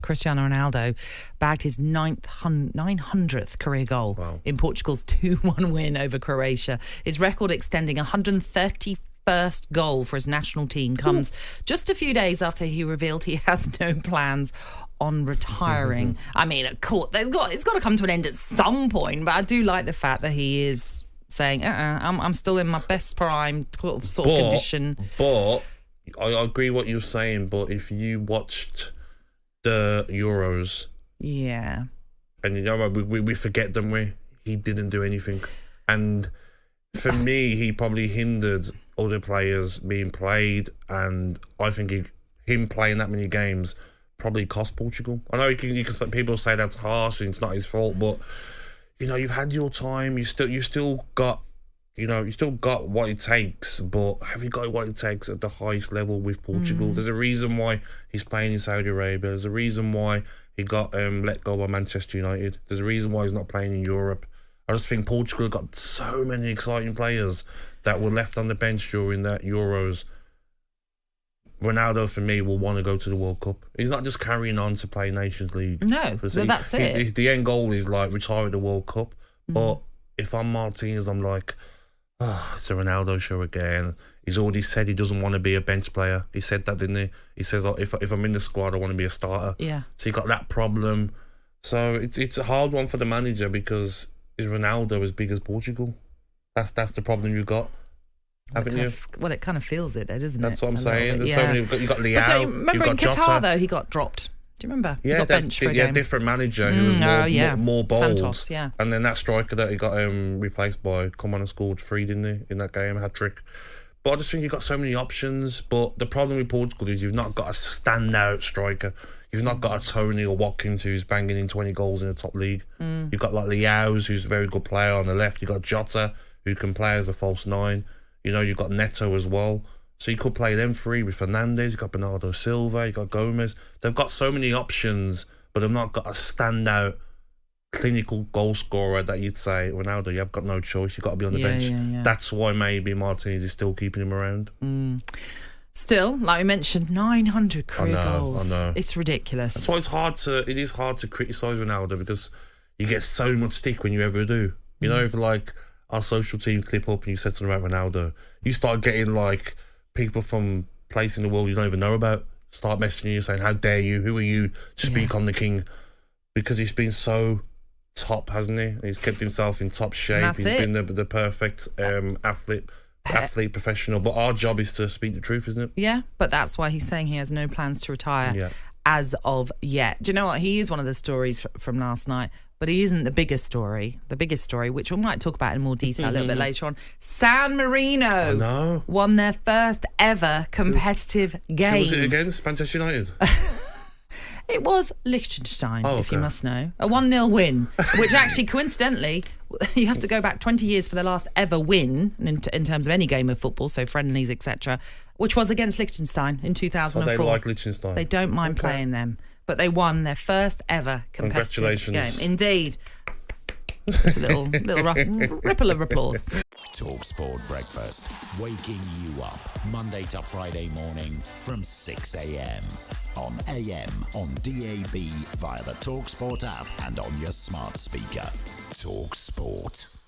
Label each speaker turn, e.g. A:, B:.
A: Cristiano Ronaldo bagged his 900th career goal in Portugal's 2-1 win over Croatia. His record extending 131st goal for his national team comes just a few days after he revealed he has no plans on retiring. I mean, of course, it's got to come to an end at some point, but I do like the fact that he is saying, I'm still in my best prime sort of condition.
B: But I agree what you're saying, but if you watched the Euros, and you know we forget them, he didn't do anything, and for me he probably hindered other players being played, and I think him playing that many games probably cost Portugal. I know you can people say that's harsh and it's not his fault, but you know, you've had your time, you still got what it takes, but have you got what it takes at the highest level with Portugal? There's a reason why he's playing in Saudi Arabia. There's a reason why he got let go by Manchester United. There's a reason why he's not playing in Europe. I just think Portugal got so many exciting players that were left on the bench during that Euros. Ronaldo, for me, will want to go to the World Cup. He's not just carrying on to play Nations League.
A: No, that's it.
B: The end goal is like retire at the World Cup. But if I'm Martinez, I'm like, it's a Ronaldo show again. He's already said he doesn't want to be a bench player. He said that, didn't he? He says, if I'm in the squad, I want to be a starter.
A: Yeah.
B: So you got that problem. So it's a hard one for the manager, because is Ronaldo as big as Portugal? That's the problem you got, haven't you?
A: Well, it kind of feels it, though, doesn't it?
B: That's what I'm saying. There's so many. You got Leao.
A: But remember in Qatar,
B: Jota.
A: though, he got dropped. Do you remember?
B: Yeah,
A: he got benched for a game.
B: Different manager who was more bold.
A: Santos, yeah.
B: And then that striker that he got replaced by come on and scored 3, didn't he, in that game, hat-trick. But I just think you've got so many options. But the problem with Portugal is you've not got a standout striker. You've not got a Tony or Watkins who's banging in 20 goals in the top league. You've got like Leao, who's a very good player on the left. You've got Jota, who can play as a false 9. You know, you've got Neto as well. So you could play them 3 with Fernandes. You've got Bernardo Silva. You've got Gomez. They've got so many options, but they've not got a standout clinical goal scorer that you'd say, Ronaldo, you've got no choice. You've got to be on the bench. Yeah. That's why maybe Martinez is still keeping him around.
A: Still, like we mentioned, 900 career goals.
B: I know.
A: It's ridiculous.
B: That's why it is hard to criticise Ronaldo, because you get so much stick when you ever do. You know, if like our social team clip up and you said something about Ronaldo, you start getting like people from places in the world you don't even know about start messaging you saying, how dare you, who are you to speak on the king? Because he's been so top, hasn't he? He's kept himself in top shape. He's been the perfect athlete, professional. But our job is to speak the truth, isn't it?
A: Yeah, but that's why he's saying he has no plans to retire as of yet. Do you know what? He is one of the stories from last night, but he isn't the biggest story. The biggest story, which we might talk about in more detail a little bit later on. San Marino won their first ever competitive game.
B: Who was it against? Manchester United?
A: It was Liechtenstein, if you must know. A 1-0 win, which actually, coincidentally, you have to go back 20 years for the last ever win in terms of any game of football, so friendlies, etc., which was against Liechtenstein in 2004.
B: So they like Liechtenstein.
A: They don't mind playing them, but they won their first ever competitive game. Indeed. Just a little ripple of applause.
C: talkSPORT Breakfast, waking you up Monday to Friday morning from 6 a.m. on AM, on DAB, via the talkSPORT app and on your smart speaker. talkSPORT.